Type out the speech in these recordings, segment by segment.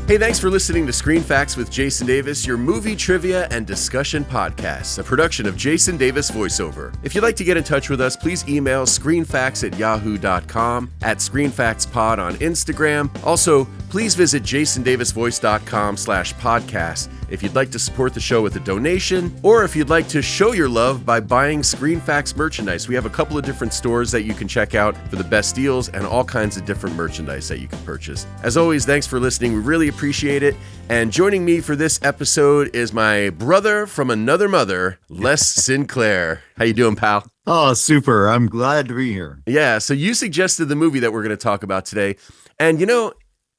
Hey, thanks for listening to Screen Facts with Jason Davis, your movie trivia and discussion podcast, a production of Jason Davis VoiceOver. If you'd like to get in touch with us, please email screenfacts@yahoo.com, at screenfactspod on Instagram. Also, please visit jasondavisvoice.com/podcast if you'd like to support the show with a donation, or if you'd like to show your love by buying Screen Facts merchandise. We have a couple of different stores that you can check out for the best deals and all kinds of different merchandise that you can purchase. As always, thanks for listening. We really appreciate it. And joining me for this episode is my brother from another mother, Les Sinclair. How you doing, pal? Oh, super. I'm glad to be here. Yeah, so you suggested the movie that we're going to talk about today. And you know,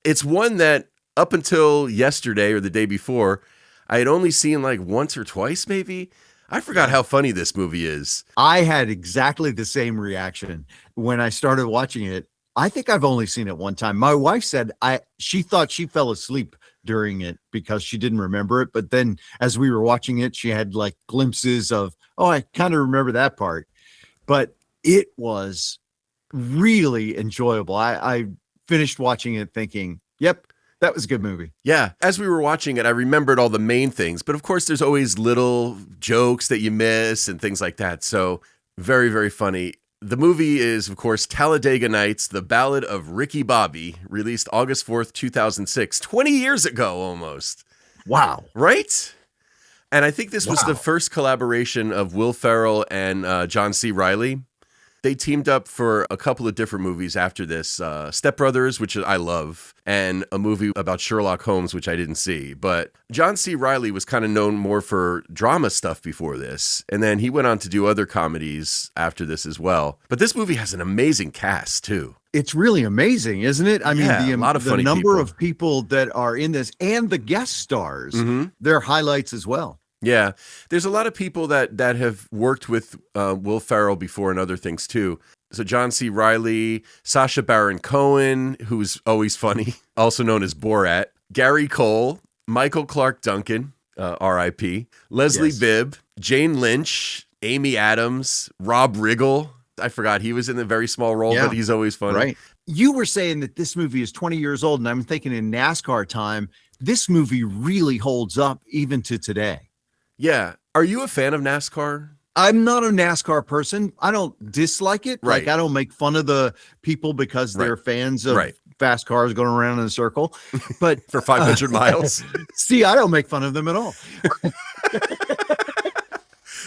it's one that up until yesterday or the day before, I had only seen like once or twice, maybe. I forgot how funny this movie is. I had exactly the same reaction when I started watching it. I think I've only seen it one time. My wife said she thought she fell asleep during it because she didn't remember it. But then as we were watching it, she had like glimpses of, I kind of remember that part. But it was really enjoyable. I finished watching it thinking, yep, that was a good movie. Yeah. As we were watching it, I remembered all the main things. But of course, there's always little jokes that you miss and things like that. So very, very funny. The movie is, of course, Talladega Nights, the Ballad of Ricky Bobby, released August 4th, 2006, 20 years ago almost. Wow. Right? And I think this was the first collaboration of Will Ferrell and John C. Reilly. They teamed up for a couple of different movies after this. Step Brothers, which I love, and a movie about Sherlock Holmes, which I didn't see. But John C. Reilly was kind of known more for drama stuff before this. And then he went on to do other comedies after this as well. But this movie has an amazing cast, too. It's really amazing, isn't it? I mean, a lot of funny number of people that are in this and the guest stars, they're highlights as well. Yeah, there's a lot of people that have worked with Will Ferrell before and other things too. So John C. Reilly, Sacha Baron Cohen, who's always funny, also known as Borat, Gary Cole, Michael Clark Duncan, R.I.P., Leslie Bibb, Jane Lynch, Amy Adams, Rob Riggle. I forgot he was in a very small role, but he's always funny. Right. You were saying that this movie is 20 years old, and I'm thinking in NASCAR time, this movie really holds up even to today. Yeah. Are you a fan of NASCAR? I'm not a NASCAR person. I don't dislike it. Right. Like, I don't make fun of the people because they're fans of fast cars going around in a circle. But for 500 miles. See, I don't make fun of them at all.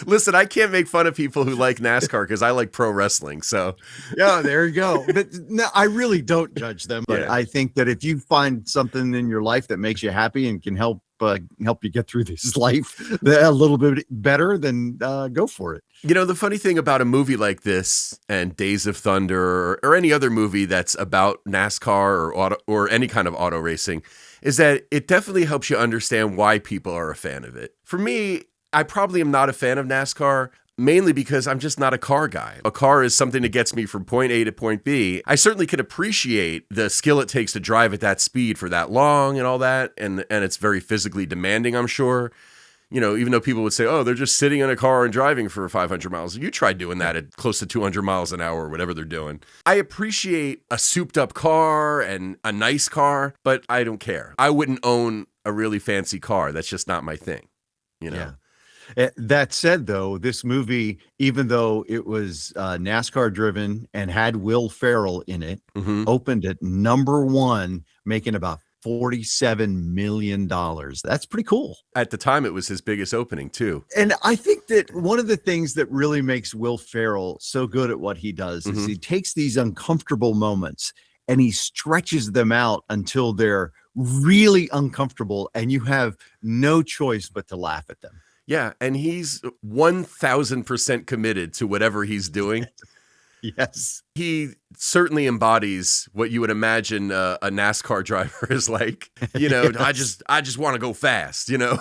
Listen, I can't make fun of people who like NASCAR because I like pro wrestling. So yeah, there you go. But no, I really don't judge them. But I think that if you find something in your life that makes you happy and can help you get through this life a little bit better, then go for it. You know, the funny thing about a movie like this and Days of Thunder or any other movie that's about NASCAR or any kind of auto racing is that it definitely helps you understand why people are a fan of it. For me, I probably am not a fan of NASCAR, mainly because I'm just not a car guy. A car is something that gets me from point A to point B. I certainly can appreciate the skill it takes to drive at that speed for that long and all that, and it's very physically demanding, I'm sure. You know, even though people would say, oh, they're just sitting in a car and driving for 500 miles. You try doing that at close to 200 miles an hour or whatever they're doing. I appreciate a souped up car and a nice car, but I don't care. I wouldn't own a really fancy car. That's just not my thing, you know? Yeah. That said, though, this movie, even though it was NASCAR driven and had Will Ferrell in it, opened at number one, making about $47 million. That's pretty cool. At the time, it was his biggest opening, too. And I think that one of the things that really makes Will Ferrell so good at what he does is he takes these uncomfortable moments and he stretches them out until they're really uncomfortable and you have no choice but to laugh at them. Yeah, and he's 1,000% committed to whatever he's doing. Yes. He certainly embodies what you would imagine a NASCAR driver is like. You know, Yes. I just want to go fast, you know,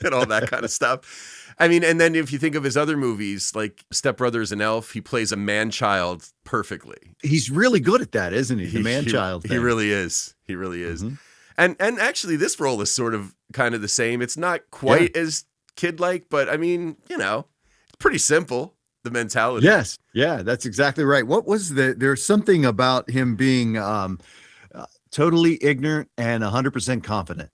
and all that kind of stuff. I mean, and then if you think of his other movies, like Step Brothers and Elf, he plays a man-child perfectly. He's really good at that, isn't he? The man-child thing. He really is. He really is. And actually, this role is sort of kind of the same. It's not quite as kid-like, but I mean, you know, it's pretty simple, the mentality. Yes. Yeah, that's exactly right. What was there's something about him being totally ignorant and 100% confident.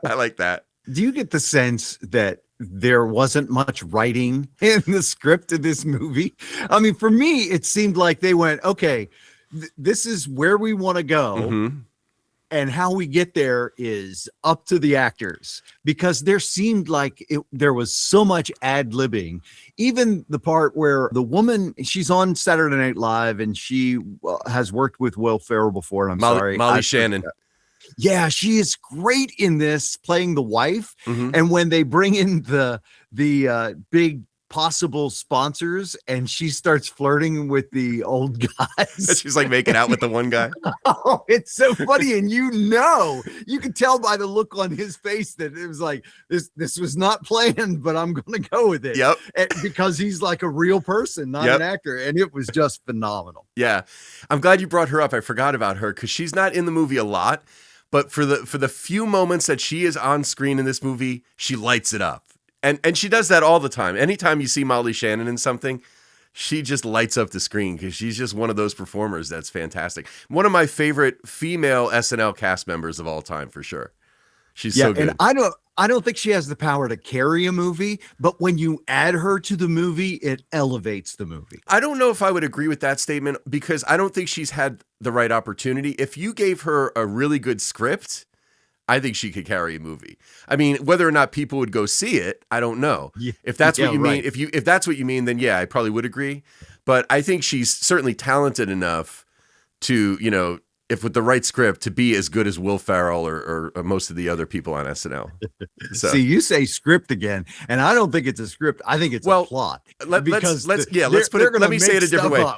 I like that. Do you get the sense that there wasn't much writing in the script of this movie? I mean, for me, it seemed like they went, okay, this is where we want to go. Mm-hmm. And how we get there is up to the actors, because there seemed like there was so much ad-libbing. Even the part where the woman, she's on Saturday Night Live and she has worked with Will Ferrell before. And Molly Shannon. Yeah, she is great in this, playing the wife. Mm-hmm. And when they bring in the big possible sponsors and she starts flirting with the old guys. She's like making out with the one guy. Oh, it's so funny. And you can tell by the look on his face that it was like, this was not planned, but I'm going to go with it. Yep. Because he's like a real person, not an actor. And it was just phenomenal. Yeah. I'm glad you brought her up. I forgot about her because she's not in the movie a lot, but for the few moments that she is on screen in this movie, she lights it up. And she does that all the time. Anytime you see Molly Shannon in something, she just lights up the screen because she's just one of those performers that's fantastic. One of my favorite female SNL cast members of all time, for sure. She's so good. And I don't think she has the power to carry a movie, but when you add her to the movie, it elevates the movie. I don't know if I would agree with that statement because I don't think she's had the right opportunity. If you gave her a really good script, I think she could carry a movie. I mean, whether or not people would go see it, I don't know. Yeah, if that's what you right. mean, if that's what you mean, then yeah, I probably would agree. But I think she's certainly talented enough to, if with the right script, to be as good as Will Ferrell or most of the other people on SNL. So. See, you say script again, and I don't think it's a script. I think it's a plot. Let me say it a different way.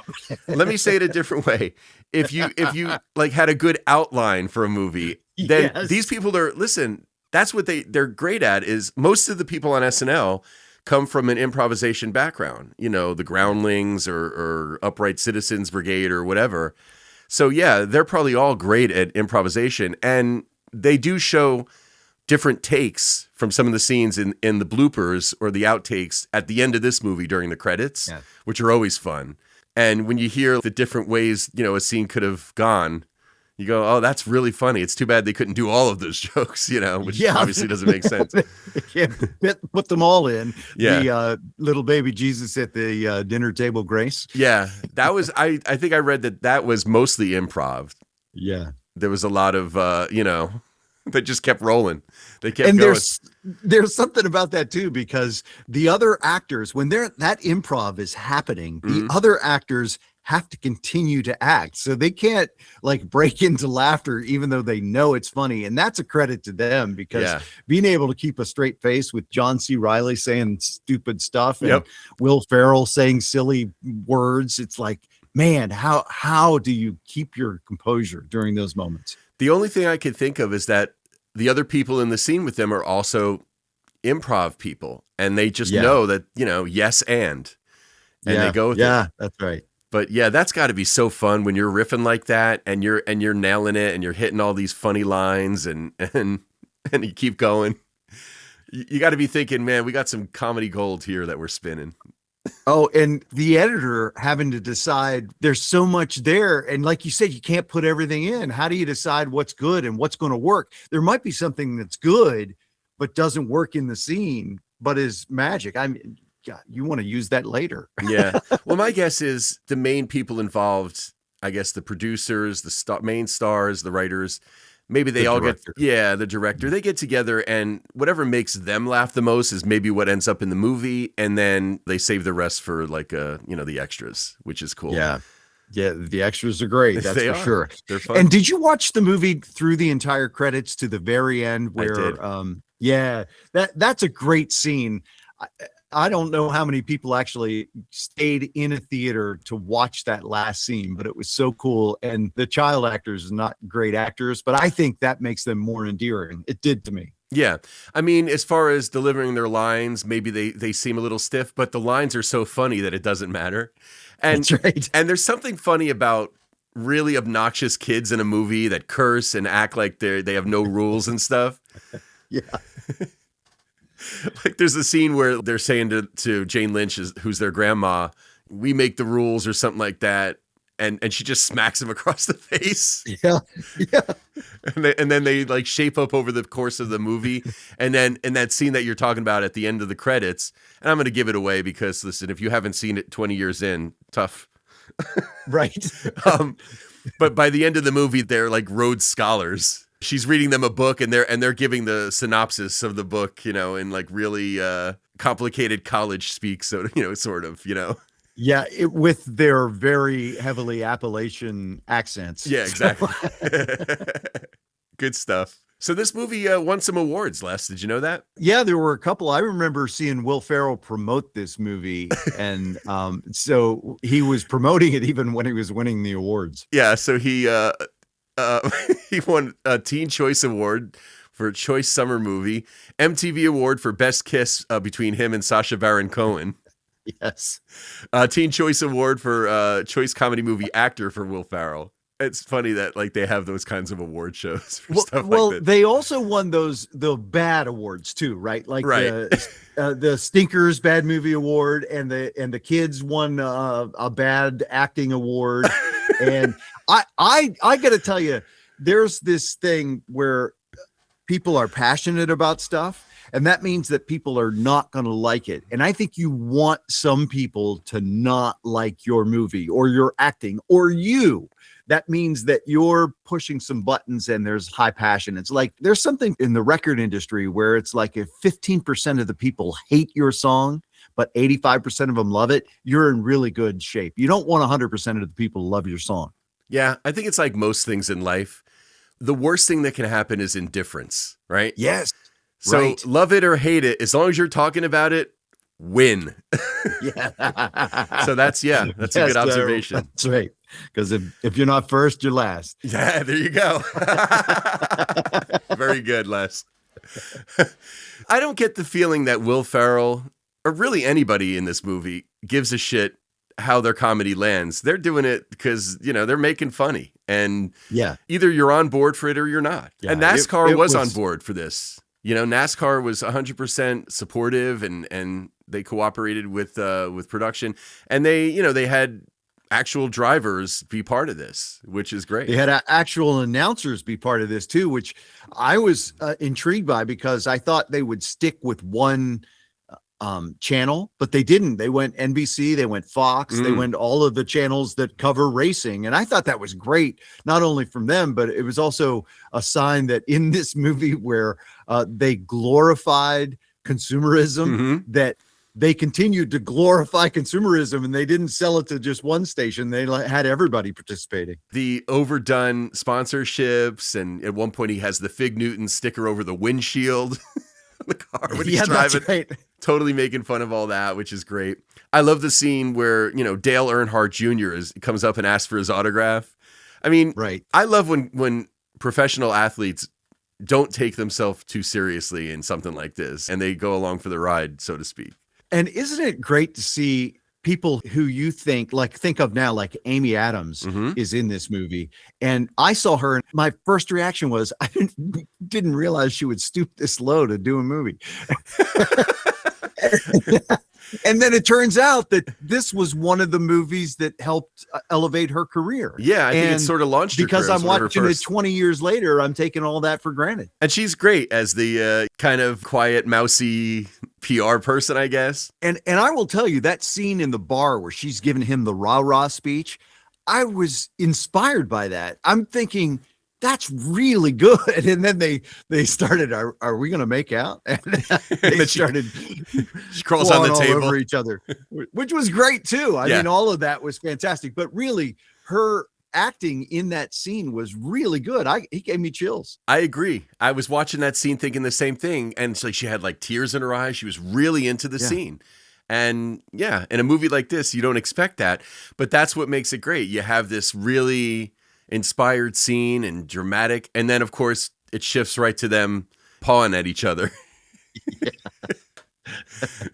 Let me say it a different way. If you like had a good outline for a movie, then these people that's what they're great at. Is most of the people on SNL come from an improvisation background, the Groundlings or Upright Citizens Brigade or whatever. So yeah, they're probably all great at improvisation, and they do show different takes from some of the scenes in the bloopers or the outtakes at the end of this movie during the credits, which are always fun. And when you hear the different ways, a scene could have gone, you go, oh, that's really funny. It's too bad they couldn't do all of those jokes, which obviously doesn't make sense. They can't put them all in. Yeah. The little baby Jesus at the dinner table grace. Yeah, that was, I think I read that was mostly improv. Yeah. There was a lot of, they just kept rolling. They kept going. There's something about that too, because the other actors, when that improv is happening, the other actors have to continue to act. So they can't like break into laughter, even though they know it's funny. And that's a credit to them, because being able to keep a straight face with John C. Reilly saying stupid stuff and Will Ferrell saying silly words. It's like, man, how do you keep your composure during those moments? The only thing I could think of is that the other people in the scene with them are also improv people, and they just know that, yes, and they go with it. Yeah, that's right. But yeah, that's got to be so fun when you're riffing like that and you're nailing it and you're hitting all these funny lines and you keep going. You got to be thinking, man, we got some comedy gold here that we're spinning. Oh, and the editor having to decide, there's so much there. And like you said, you can't put everything in. How do you decide what's good and what's going to work? There might be something that's good, but doesn't work in the scene, but is magic. I mean, God, you want to use that later. Yeah. Well, my guess is the main people involved, I guess the producers, the main stars, the writers, maybe they all get, the director, they get together and whatever makes them laugh the most is maybe what ends up in the movie. And then they save the rest for like, the extras, which is cool. Yeah. Yeah. The extras are great. That's for sure. They're fun. And did you watch the movie through the entire credits to the very end where, that's a great scene. I don't know how many people actually stayed in a theater to watch that last scene, but it was so cool. And the child actors are not great actors, but I think that makes them more endearing. It did to me. Yeah. I mean, as far as delivering their lines, maybe they seem a little stiff, but the lines are so funny that it doesn't matter. And, that's right. And there's something funny about really obnoxious kids in a movie that curse and act like they have no rules and stuff. Yeah. Like there's a scene where they're saying to Jane Lynch, who's their grandma, we make the rules or something like that. and she just smacks him across the face. Yeah. Yeah. And then they like shape up over the course of the movie. And then in that scene that you're talking about at the end of the credits, and I'm going to give it away because listen, if you haven't seen it 20 years in, tough. Right. But by the end of the movie, they're like Rhodes Scholars. She's reading them a book and they're giving the synopsis of the book, in like really complicated college speak. So, sort of. Yeah, with their very heavily Appalachian accents. Yeah, exactly. Good stuff. So this movie won some awards, Les. Did you know that? Yeah, there were a couple. I remember seeing Will Ferrell promote this movie. And so he was promoting it even when he was winning the awards. Yeah, so he he won a Teen Choice Award for Choice Summer Movie, MTV Award for Best Kiss between him and Sacha Baron Cohen. Yes. Teen Choice Award for Choice Comedy Movie Actor for Will Ferrell. It's funny that like they have those kinds of award shows for stuff like that. They also won the bad awards too, right? Like right. The Stinkers Bad Movie Award, and the kids won a bad acting award. And I got to tell you, there's this thing where people are passionate about stuff, and that means that people are not going to like it. And I think you want some people to not like your movie or your acting or you. That means that you're pushing some buttons and there's high passion. It's like there's something in the record industry where it's like if 15% of the people hate your song, but 85% of them love it, you're in really good shape. You don't want 100% of the people to love your song. Yeah, I think it's like most things in life. The worst thing that can happen is indifference, right? Yes. So right. Love it or hate it, as long as you're talking about it, win. Yeah. So that's a good observation. That's right. Because if you're not first, you're last. Yeah, there you go. Very good, Les. I don't get the feeling that Will Ferrell, or really anybody in this movie, gives a shit how their comedy lands. They're doing it because, they're making funny. And either you're on board for it or you're not. Yeah, and NASCAR was on board for this. NASCAR was 100% supportive and they cooperated with production. And they had actual drivers be part of this, which is great. They had actual announcers be part of this too, which I was intrigued by because I thought they would stick with one channel, but they didn't. They went NBC, they went Fox, they went all of the channels that cover racing. And I thought that was great, not only from them, but it was also a sign that in this movie where they glorified consumerism, that they continued to glorify consumerism and they didn't sell it to just one station. They had everybody participating. The overdone sponsorships. And at one point he has the Fig Newton sticker over the windshield of the car when he's driving. That's right. Totally making fun of all that, which is great. I love the scene where, Dale Earnhardt Jr. comes up and asks for his autograph. I mean, right. I love when professional athletes don't take themselves too seriously in something like this and they go along for the ride, so to speak. And isn't it great to see people who you think of now, like Amy Adams is in this movie. And I saw her and my first reaction was, I didn't realize she would stoop this low to do a movie. And then it turns out that this was one of the movies that helped elevate her career. Yeah, I think it sort of launched her because career. I'm watching it 20 years later, I'm taking all that for granted. And she's great as the kind of quiet, mousy PR person, I guess. And I will tell you, that scene in the bar where she's giving him the rah-rah speech, I was inspired by that. I'm thinking, that's really good. And then they started, are we going to make out? And they started she crawls on the table over each other, which was great too. I mean, all of that was fantastic, but really her acting in that scene was really good. He gave me chills. I agree. I was watching that scene thinking the same thing. And it's like, she had like tears in her eyes. She was really into the scene. And in a movie like this, you don't expect that, but that's what makes it great. You have this really inspired scene and dramatic. And then of course it shifts right to them pawing at each other.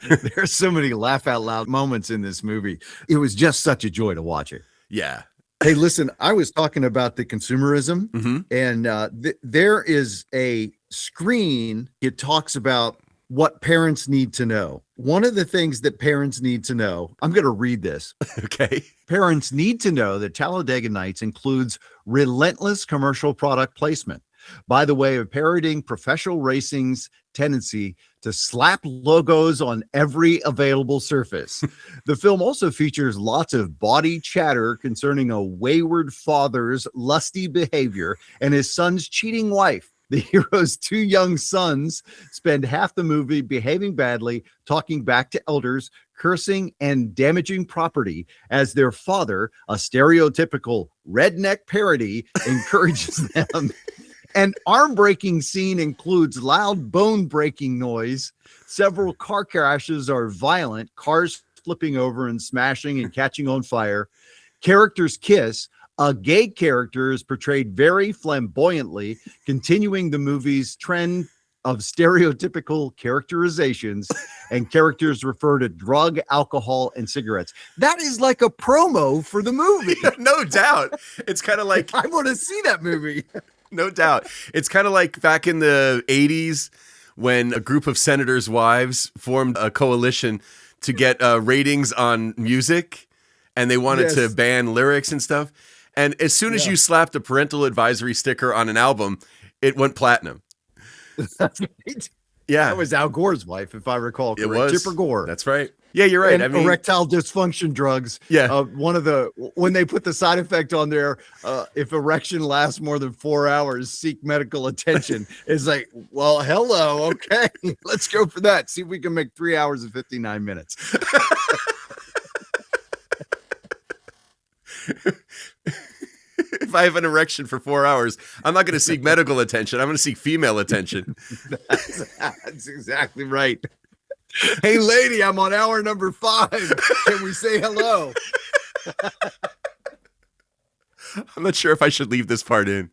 There's so many laugh out loud moments in this movie. It was just such a joy to watch it. Yeah. Hey, listen, I was talking about the consumerism and there is a screen. It talks about what parents need to know. One of the things that parents need to know, I'm going to read this. Okay. Parents need to know that Talladega Nights includes relentless commercial product placement by the way of parodying professional racing's tendency to slap logos on every available surface. The film also features lots of body chatter concerning a wayward father's lusty behavior and his son's cheating wife. The hero's two young sons spend half the movie behaving badly, talking back to elders, cursing, and damaging property as their father, a stereotypical redneck parody, encourages them. An arm-breaking scene includes loud bone-breaking noise. Several car crashes are violent, cars flipping over and smashing and catching on fire. Characters kiss. A gay character is portrayed very flamboyantly, continuing the movie's trend of stereotypical characterizations, and characters refer to drug, alcohol, and cigarettes. That is like a promo for the movie. No doubt. It's kind of like, I want to see that movie. no doubt. It's kind of like back in the 80s when a group of senators' wives formed a coalition to get ratings on music, and they wanted to ban lyrics and stuff. And as soon as you slapped a parental advisory sticker on an album, it went platinum. That's right. Yeah. That was Al Gore's wife, if I recall correctly. It was. Chipper Gore. That's right. Yeah, you're right. And I mean, erectile dysfunction drugs. Yeah. One of the, when they put the side effect on there, if erection lasts more than 4 hours, seek medical attention. It's like, well, hello. Okay. Let's go for that. See if we can make 3 hours and 59 minutes. If I have an erection for 4 hours, I'm not going to seek medical attention. I'm going to seek female attention. That's exactly right. Hey, lady, I'm on hour number 5. Can we say hello? I'm not sure if I should leave this part in.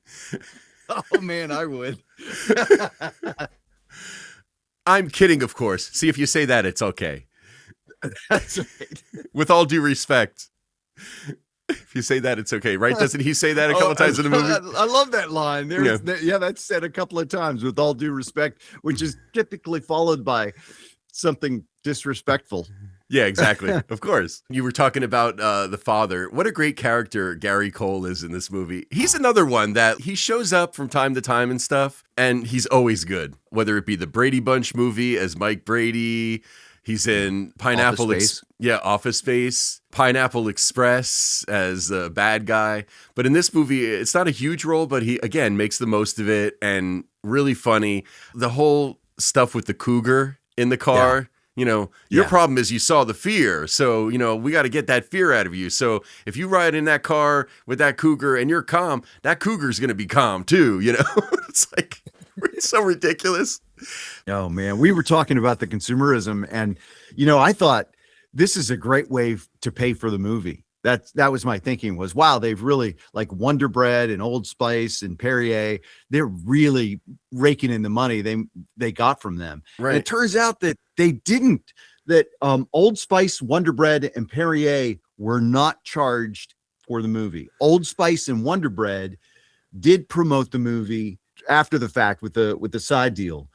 Oh, man, I would. I'm kidding, of course. See, if you say that, it's okay. That's right. With all due respect. If you say that, it's okay, right? Doesn't he say that a couple times in the movie? I love that line. That's said a couple of times, with all due respect, which is typically followed by something disrespectful. Yeah, exactly. Of course. You were talking about the father. What a great character Gary Cole is in this movie. He's another one that he shows up from time to time and stuff, and he's always good. Whether it be the Brady Bunch movie as Mike Brady, he's in Pineapple Office Space, Pineapple Express as a bad guy. But in this movie, it's not a huge role, but he, again, makes the most of it and really funny. The whole stuff with the cougar in the car. Yeah. You know, your problem is you saw the fear. So, you know, we got to get that fear out of you. So if you ride in that car with that cougar and you're calm, that cougar's going to be calm too. You know, it's like, it's so ridiculous. Oh, man. We were talking about the consumerism, and, you know, I thought this is a great way to pay for the movie. That was my thinking was, wow, they've really, like Wonder Bread and Old Spice and Perrier, they're really raking in the money they got from them. Right. And it turns out that they didn't, that Old Spice, Wonder Bread, and Perrier were not charged for the movie. Old Spice and Wonder Bread did promote the movie after the fact with the side deal.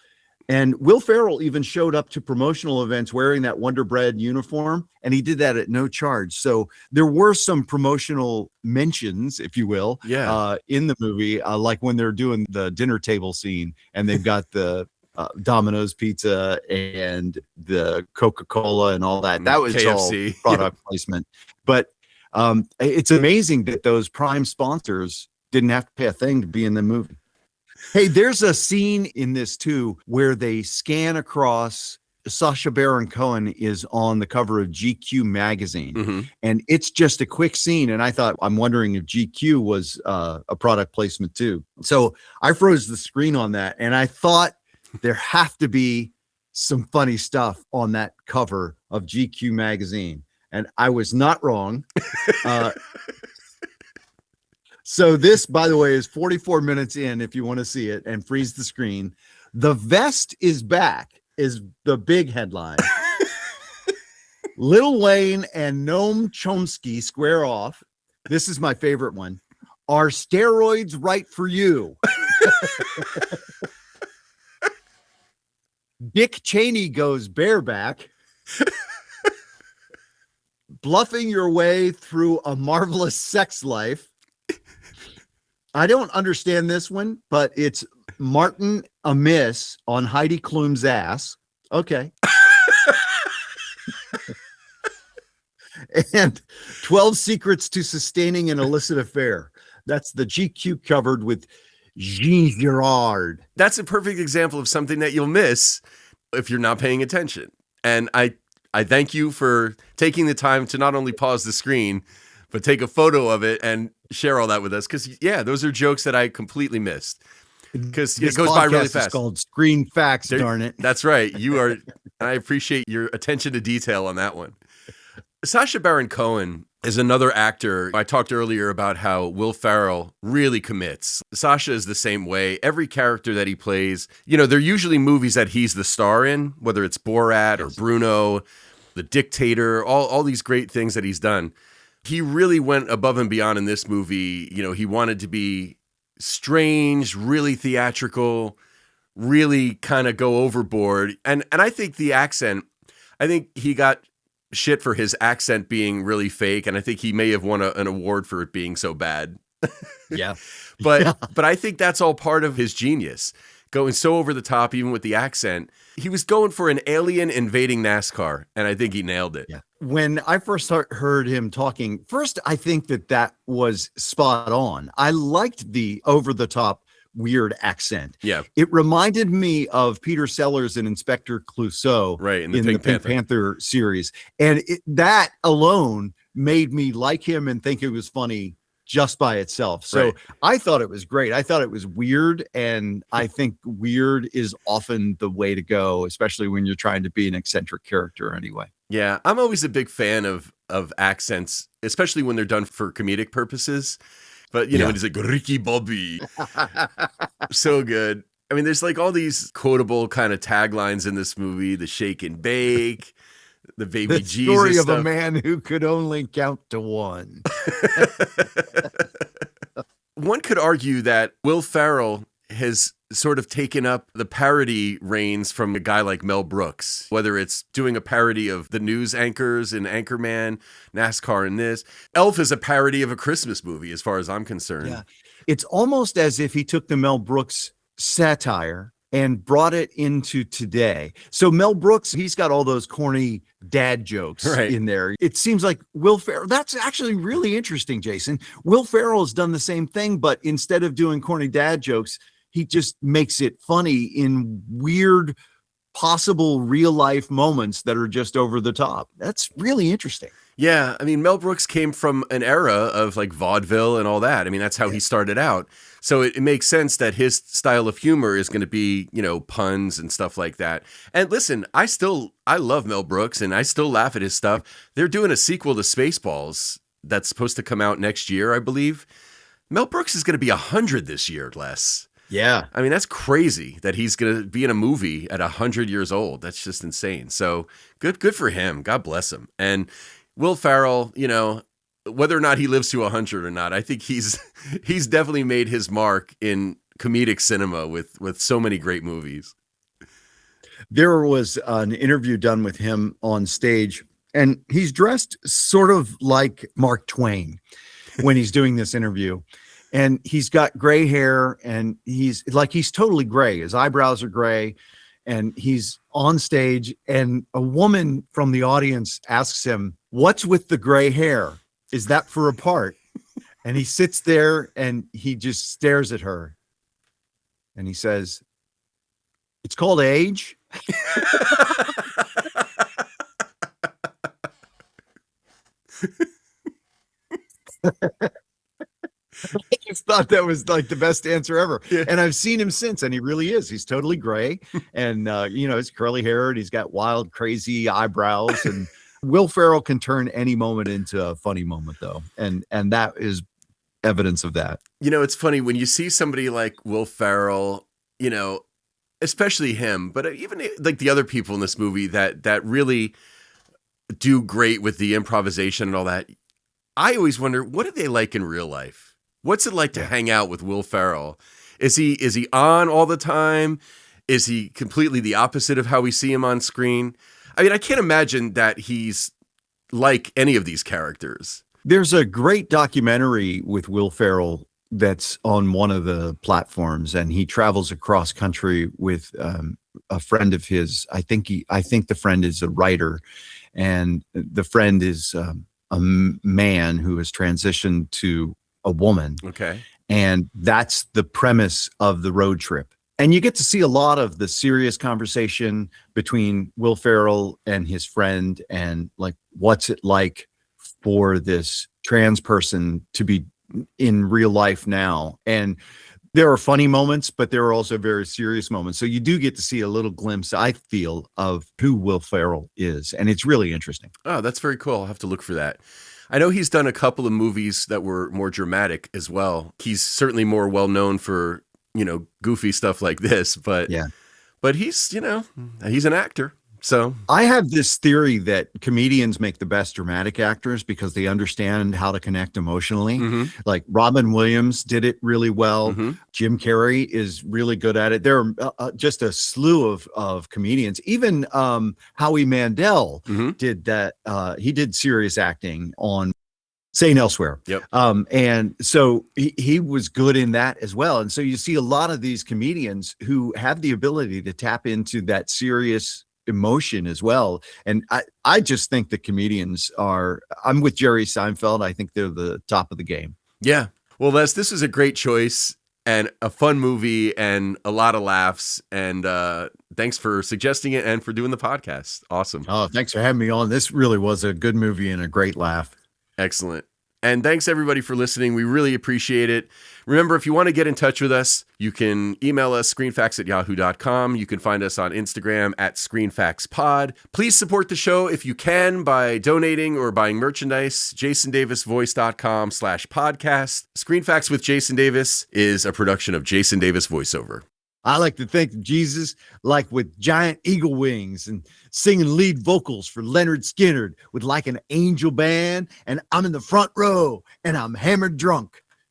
And Will Ferrell even showed up to promotional events wearing that Wonder Bread uniform, and he did that at no charge. So there were some promotional mentions, if you will, in the movie, like when they're doing the dinner table scene and they've got the Domino's pizza and the Coca-Cola and all that. That was KFC. All product placement. But it's amazing that those prime sponsors didn't have to pay a thing to be in the movie. Hey, there's a scene in this too where they scan across. Sacha Baron Cohen is on the cover of GQ magazine, and it's just a quick scene. And I thought, I'm wondering if GQ was a product placement too. So I froze the screen on that, and I thought there have to be some funny stuff on that cover of GQ magazine, and I was not wrong. So this, by the way, is 44 minutes in if you want to see it, and freeze the screen. The vest is back is the big headline. Lil Wayne and Noam Chomsky square off. This is my favorite one. Are steroids right for you? Dick Cheney goes bareback, bluffing your way through a marvelous sex life. I don't understand this one, but it's Martin Amiss on Heidi Klum's ass. Okay. And 12 Secrets to Sustaining an Illicit Affair. That's the GQ covered with Jean Girard. That's a perfect example of something that you'll miss if you're not paying attention. And I thank you for taking the time to not only pause the screen, but take a photo of it and share all that with us. Because, yeah, those are jokes that I completely missed. Because it goes by really fast. It's called Screen Facts, darn it. That's right. You are, and I appreciate your attention to detail on that one. Sacha Baron Cohen is another actor. I talked earlier about how Will Ferrell really commits. Sacha is the same way. Every character that he plays, they're usually movies that he's the star in, whether it's Borat or Bruno, The Dictator, all these great things that he's done. He really went above and beyond in this movie. He wanted to be strange, really theatrical, really kind of go overboard. And I think the accent, I think he got shit for his accent being really fake, and I think he may have won an award for it being so bad. Yeah. But I think that's all part of his genius. Going so over the top, even with the accent. He was going for an alien invading NASCAR, and I think he nailed it. Yeah. When I first heard him talking, first, I think that was spot on. I liked the over-the-top weird accent. Yeah. It reminded me of Peter Sellers and Inspector Clouseau in the Pink Panther series. And that alone made me like him and think it was funny just by itself. So I thought it was great. I thought it was weird. And I think weird is often the way to go, especially when you're trying to be an eccentric character anyway. Yeah. I'm always a big fan of accents, especially when they're done for comedic purposes. But, when he's like, Ricky Bobby. So good. I mean, there's like all these quotable kind of taglines in this movie, the shake and bake, the baby Jesus The story of stuff. a man who could only count to one. One could argue that Will Ferrell has sort of taken up the parody reins from a guy like Mel Brooks, whether it's doing a parody of the news anchors in Anchorman, NASCAR in this. Elf is a parody of a Christmas movie, as far as I'm concerned. Yeah. It's almost as if he took the Mel Brooks satire and brought it into today. So Mel Brooks, he's got all those corny dad jokes in there. It seems like Will Ferrell, that's actually really interesting, Jason. Will Ferrell has done the same thing, but instead of doing corny dad jokes, he just makes it funny in weird, possible real life moments that are just over the top. That's really interesting. Yeah. I mean, Mel Brooks came from an era of like vaudeville and all that. I mean, that's how he started out. So it makes sense that his style of humor is going to be, puns and stuff like that. And listen, I love Mel Brooks and I still laugh at his stuff. They're doing a sequel to Spaceballs that's supposed to come out next year, I believe. Mel Brooks is going to be 100 this year, Les. Yeah. I mean, that's crazy that he's going to be in a movie at 100 years old. That's just insane. So good for him. God bless him. And Will Ferrell, whether or not he lives to 100 or not, I think he's definitely made his mark in comedic cinema with so many great movies. There was an interview done with him on stage, and he's dressed sort of like Mark Twain when he's doing this interview. And he's got gray hair, and he's totally gray. His eyebrows are gray, and he's on stage, and a woman from the audience asks him, "What's with the gray hair? Is that for a part?" And he sits there and he just stares at her. And he says, "It's called age." I just thought that was like the best answer ever. Yeah. And I've seen him since, and he really is. He's totally gray, and he's curly haired. He's got wild, crazy eyebrows, and Will Ferrell can turn any moment into a funny moment, though, and that is evidence of that. It's funny when you see somebody like Will Ferrell, especially him, but even like the other people in this movie that really do great with the improvisation and all that. I always wonder, what are they like in real life? What's it like to hang out with Will Ferrell? Is he on all the time? Is he completely the opposite of how we see him on screen? I mean, I can't imagine that he's like any of these characters. There's a great documentary with Will Ferrell that's on one of the platforms, and he travels across country with a friend of his. I think the friend is a writer, and the friend is a man who has transitioned to a woman. Okay. And that's the premise of the road trip. And you get to see a lot of the serious conversation between Will Ferrell and his friend, and like, what's it like for this trans person to be in real life now. And there are funny moments, but there are also very serious moments. So you do get to see a little glimpse, I feel, of who Will Ferrell is. And it's really interesting. Oh, that's very cool. I'll have to look for that. I know he's done a couple of movies that were more dramatic as well. He's certainly more well known for, goofy stuff like this, but yeah, but he's an actor. So I have this theory that comedians make the best dramatic actors because they understand how to connect emotionally. Mm-hmm. Like Robin Williams did it really well. Mm-hmm. Jim Carrey is really good at it. There are just a slew of comedians. Even Howie Mandel Mm-hmm. did that. He did serious acting on St. Elsewhere. Yep. And so he was good in that as well. And so you see a lot of these comedians who have the ability to tap into that serious emotion as well. And I just think the comedians I'm with Jerry Seinfeld. I think they're the top of the game. Yeah. Well, Les, this is a great choice and a fun movie and a lot of laughs. And thanks for suggesting it and for doing the podcast. Awesome. Oh, thanks for having me on. This really was a good movie and a great laugh. Excellent. And thanks everybody for listening. We really appreciate it. Remember, if you want to get in touch with us, you can email us screenfacts@yahoo.com. You can find us on Instagram @screenfactspod. Please support the show if you can by donating or buying merchandise. jasondavisvoice.com/podcast. Screen Facts with Jason Davis is a production of Jason Davis Voiceover. I like to think of Jesus like with giant eagle wings and singing lead vocals for Leonard Skinner with like an angel band, and I'm in the front row and I'm hammered drunk.